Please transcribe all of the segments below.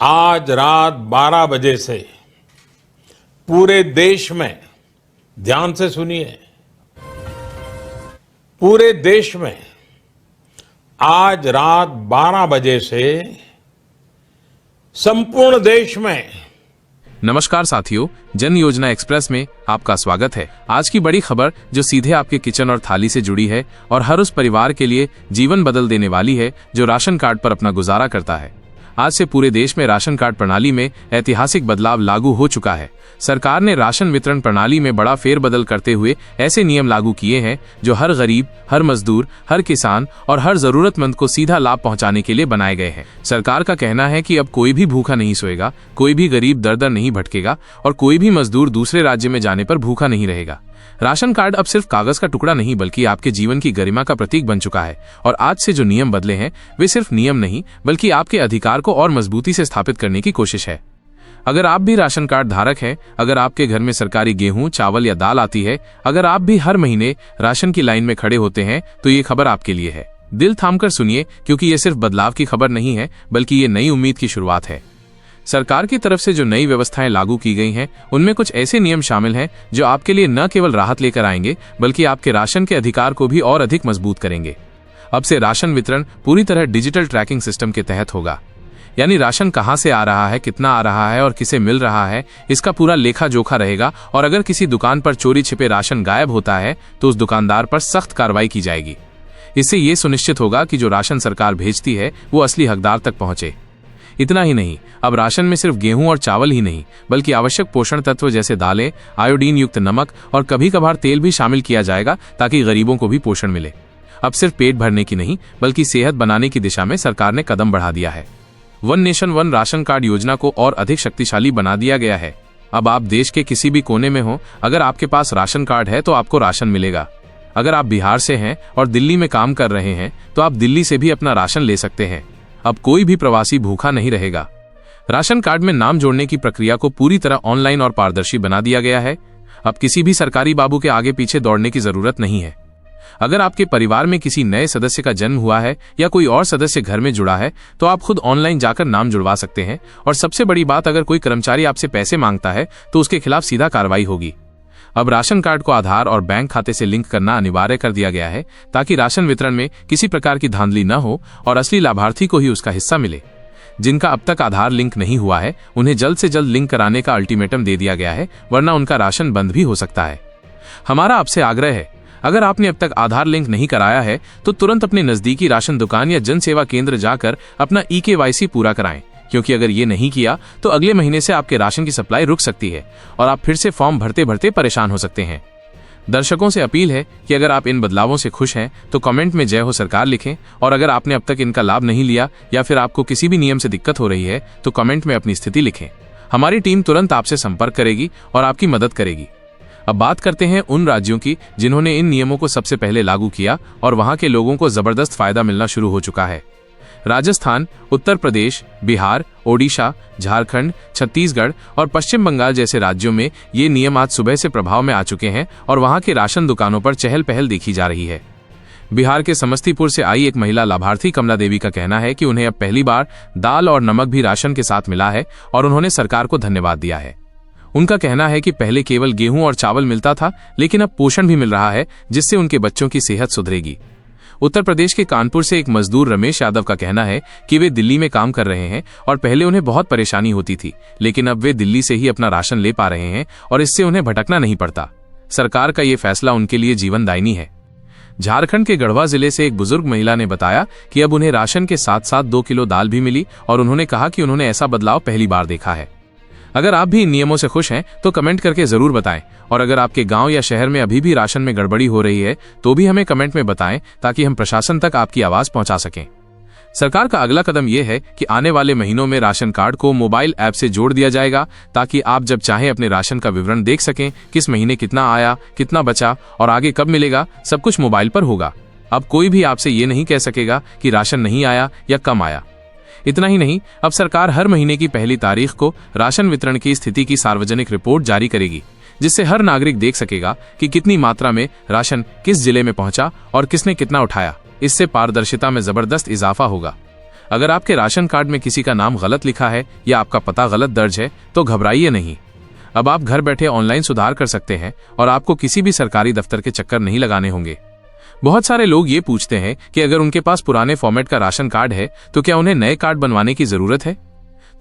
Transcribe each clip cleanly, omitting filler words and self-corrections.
आज रात 12 बजे से पूरे देश में, ध्यान से सुनिए, पूरे देश में आज रात 12 बजे से संपूर्ण देश में। नमस्कार साथियों, जन योजना एक्सप्रेस में आपका स्वागत है। आज की बड़ी खबर जो सीधे आपके किचन और थाली से जुड़ी है और हर उस परिवार के लिए जीवन बदल देने वाली है जो राशन कार्ड पर अपना गुजारा करता है। आज से पूरे देश में राशन कार्ड प्रणाली में ऐतिहासिक बदलाव लागू हो चुका है। सरकार ने राशन वितरण प्रणाली में बड़ा फेरबदल करते हुए ऐसे नियम लागू किए हैं जो हर गरीब, हर मजदूर, हर किसान और हर जरूरतमंद को सीधा लाभ पहुंचाने के लिए बनाए गए हैं। सरकार का कहना है कि अब कोई भी भूखा नहीं सोएगा, कोई भी गरीब दर दर नहीं भटकेगा और कोई भी मजदूर दूसरे राज्य में जाने पर भूखा नहीं रहेगा। राशन कार्ड अब सिर्फ कागज का टुकड़ा नहीं बल्कि आपके जीवन की गरिमा का प्रतीक बन चुका है। और आज से जो नियम बदले हैं वे सिर्फ नियम नहीं बल्कि आपके अधिकार को और मजबूती से स्थापित करने की कोशिश है। अगर आप भी राशन कार्ड धारक हैं, अगर आपके घर में सरकारी गेहूं, चावल या दाल आती है, अगर आप भी हर महीने राशन की लाइन में खड़े होते हैं, तो ये खबर आपके लिए है। दिल थामकर सुनिए, क्योंकि ये सिर्फ बदलाव की खबर नहीं है बल्कि ये नई उम्मीद की शुरुआत है। सरकार की तरफ से जो नई व्यवस्थाएं लागू की गई हैं, उनमें कुछ ऐसे नियम शामिल हैं जो आपके लिए न केवल राहत लेकर आएंगे बल्कि आपके राशन के अधिकार को भी और अधिक मजबूत करेंगे। अब से राशन वितरण पूरी तरह डिजिटल ट्रैकिंग सिस्टम के तहत होगा, यानी राशन कहां से आ रहा है, कितना आ रहा है और किसे मिल रहा है, इसका पूरा लेखा जोखा रहेगा। और अगर किसी दुकान पर चोरी छिपे राशन गायब होता है तो उस दुकानदार पर सख्त कार्रवाई की जाएगी। इससे ये सुनिश्चित होगा कि जो राशन सरकार भेजती है वो असली हकदार तक पहुंचे। इतना ही नहीं, अब राशन में सिर्फ गेहूं और चावल ही नहीं बल्कि आवश्यक पोषण तत्व जैसे दालें, आयोडीन युक्त नमक और कभी कभार तेल भी शामिल किया जाएगा ताकि गरीबों को भी पोषण मिले। अब सिर्फ पेट भरने की नहीं बल्कि सेहत बनाने की दिशा में सरकार ने कदम बढ़ा दिया है। One nation one ration card योजना को और अधिक शक्तिशाली बना दिया गया है। अब आप देश के किसी भी कोने में हो, अगर आपके पास राशन कार्ड है तो आपको राशन मिलेगा। अगर आप बिहार से हैं और दिल्ली में काम कर रहे हैं तो आप दिल्ली से भी अपना राशन ले सकते हैं। अब कोई भी प्रवासी भूखा नहीं रहेगा। राशन कार्ड में नाम जोड़ने की प्रक्रिया को पूरी तरह ऑनलाइन और पारदर्शी बना दिया गया है। अब किसी भी सरकारी बाबू के आगे पीछे दौड़ने की जरूरत नहीं है। अगर आपके परिवार में किसी नए सदस्य का जन्म हुआ है या कोई और सदस्य घर में जुड़ा है तो आप खुद ऑनलाइन जाकर नाम जुड़वा सकते हैं। और सबसे बड़ी बात, अगर कोई कर्मचारी आपसे पैसे मांगता है तो उसके खिलाफ सीधा कार्रवाई होगी। अब राशन कार्ड को आधार और बैंक खाते से लिंक करना अनिवार्य कर दिया गया है ताकि राशन वितरण में किसी प्रकार की धांधली न हो और असली लाभार्थी को ही उसका हिस्सा मिले। जिनका अब तक आधार लिंक नहीं हुआ है उन्हें जल्द से जल्द लिंक कराने का अल्टीमेटम दे दिया गया है, वरना उनका राशन बंद भी हो सकता है। हमारा आपसे आग्रह है, अगर आपने अब तक आधार लिंक नहीं कराया है तो तुरंत अपने नजदीकी राशन दुकान या जन सेवा केंद्र जाकर अपना EKYC पूरा कराएं, क्योंकि अगर ये नहीं किया तो अगले महीने से आपके राशन की सप्लाई रुक सकती है और आप फिर से फॉर्म भरते भरते परेशान हो सकते हैं। दर्शकों से अपील है कि अगर आप इन बदलावों से खुश हैं तो कमेंट में जय हो सरकार लिखें, और अगर आपने अब तक इनका लाभ नहीं लिया या फिर आपको किसी भी नियम से दिक्कत हो रही है तो कमेंट में अपनी स्थिति लिखें। हमारी टीम तुरंत आपसे संपर्क करेगी और आपकी मदद करेगी। अब बात करते हैं उन राज्यों की जिन्होंने इन नियमों को सबसे पहले लागू किया और वहां के लोगों को जबरदस्त फायदा मिलना शुरू हो चुका है। राजस्थान, उत्तर प्रदेश, बिहार, ओडिशा, झारखंड, छत्तीसगढ़ और पश्चिम बंगाल जैसे राज्यों में ये नियम आज सुबह से प्रभाव में आ चुके हैं और वहां के राशन दुकानों पर चहल पहल देखी जा रही है। बिहार के समस्तीपुर से आई एक महिला लाभार्थी कमला देवी का कहना है कि उन्हें अब पहली बार दाल और नमक भी राशन के साथ मिला है और उन्होंने सरकार को धन्यवाद दिया है। उनका कहना है कि पहले केवल गेहूं और चावल मिलता था, लेकिन अब पोषण भी मिल रहा है जिससे उनके बच्चों की सेहत सुधरेगी। उत्तर प्रदेश के कानपुर से एक मजदूर रमेश यादव का कहना है कि वे दिल्ली में काम कर रहे हैं और पहले उन्हें बहुत परेशानी होती थी, लेकिन अब वे दिल्ली से ही अपना राशन ले पा रहे हैं और इससे उन्हें भटकना नहीं पड़ता। सरकार का ये फैसला उनके लिए जीवनदायिनी है। झारखंड के गढ़वा जिले से एक बुजुर्ग महिला ने बताया कि अब उन्हें राशन के साथ साथ 2 किलो दाल भी मिली और उन्होंने कहा कि उन्होंने ऐसा बदलाव पहली बार देखा है। अगर आप भी इन नियमों से खुश हैं तो कमेंट करके जरूर बताएं, और अगर आपके गांव या शहर में अभी भी राशन में गड़बड़ी हो रही है तो भी हमें कमेंट में बताएं ताकि हम प्रशासन तक आपकी आवाज पहुंचा सकें। सरकार का अगला कदम यह है कि आने वाले महीनों में राशन कार्ड को मोबाइल ऐप से जोड़ दिया जाएगा ताकि आप जब चाहें अपने राशन का विवरण देख सकें, किस महीने कितना आया, कितना बचा और आगे कब मिलेगा, सब कुछ मोबाइल पर होगा। अब कोई भी आपसे ये नहीं कह सकेगा कि राशन नहीं आया या कम आया। इतना ही नहीं, अब सरकार हर महीने की पहली तारीख को राशन वितरण की स्थिति की सार्वजनिक रिपोर्ट जारी करेगी, जिससे हर नागरिक देख सकेगा कि कितनी मात्रा में राशन किस जिले में पहुंचा और किसने कितना उठाया। इससे पारदर्शिता में जबरदस्त इजाफा होगा। अगर आपके राशन कार्ड में किसी का नाम गलत लिखा है या आपका पता गलत दर्ज है तो घबराइए नहीं। अब आप घर बैठे ऑनलाइन सुधार कर सकते हैं और आपको किसी भी सरकारी दफ्तर के चक्कर नहीं लगाने होंगे। बहुत सारे लोग ये पूछते हैं कि अगर उनके पास पुराने फॉर्मेट का राशन कार्ड है तो क्या उन्हें नए कार्ड बनवाने की जरूरत है।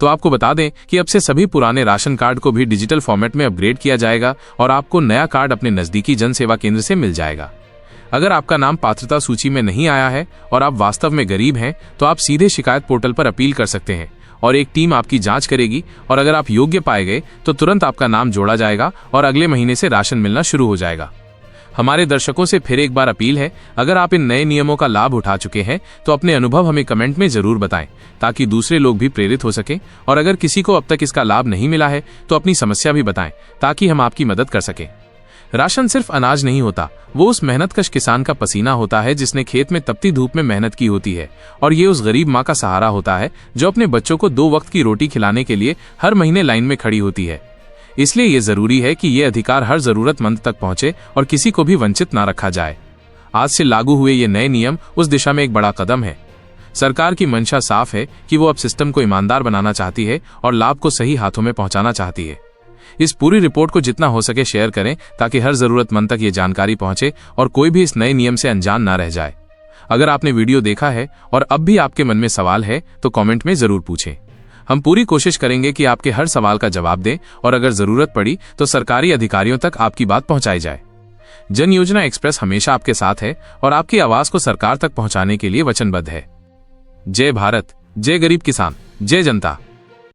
तो आपको बता दें कि अब से सभी पुराने राशन कार्ड को भी डिजिटल फॉर्मेट में अपग्रेड किया जाएगा और आपको नया कार्ड अपने नजदीकी जन सेवा केंद्र से मिल जाएगा। अगर आपका नाम पात्रता सूची में नहीं आया है और आप वास्तव में गरीब हैं तो आप सीधे शिकायत पोर्टल पर अपील कर सकते हैं और एक टीम आपकी जांच करेगी और अगर आप योग्य पाए गए तो तुरंत आपका नाम जोड़ा जाएगा और अगले महीने से राशन मिलना शुरू हो जाएगा। हमारे दर्शकों से फिर एक बार अपील है, अगर आप इन नए नियमों का लाभ उठा चुके हैं तो अपने अनुभव हमें कमेंट में जरूर बताएं ताकि दूसरे लोग भी प्रेरित हो सकें, और अगर किसी को अब तक इसका लाभ नहीं मिला है तो अपनी समस्या भी बताएं ताकि हम आपकी मदद कर सकें। राशन सिर्फ अनाज नहीं होता, वो उस मेहनतकश किसान का पसीना होता है जिसने खेत में तपती धूप में मेहनत की होती है, और ये उस गरीब माँ का सहारा होता है जो अपने बच्चों को 2 वक्त की रोटी खिलाने के लिए हर महीने लाइन में खड़ी होती है। इसलिए ये जरूरी है कि ये अधिकार हर जरूरतमंद तक पहुंचे और किसी को भी वंचित ना रखा जाए। आज से लागू हुए ये नए नियम उस दिशा में एक बड़ा कदम है। सरकार की मंशा साफ है कि वो अब सिस्टम को ईमानदार बनाना चाहती है और लाभ को सही हाथों में पहुंचाना चाहती है। इस पूरी रिपोर्ट को जितना हो सके शेयर करें ताकि हर जरूरतमंद तक ये जानकारी पहुंचे और कोई भी इस नए नियम से अनजान ना रह जाए। अगर आपने वीडियो देखा है और अब भी आपके मन में सवाल है तो कमेंट में जरूर पूछें। हम पूरी कोशिश करेंगे कि आपके हर सवाल का जवाब दें और अगर जरूरत पड़ी तो सरकारी अधिकारियों तक आपकी बात पहुंचाई जाए। जन योजना एक्सप्रेस हमेशा आपके साथ है और आपकी आवाज को सरकार तक पहुंचाने के लिए वचनबद्ध है। जय भारत, जय गरीब किसान, जय जनता।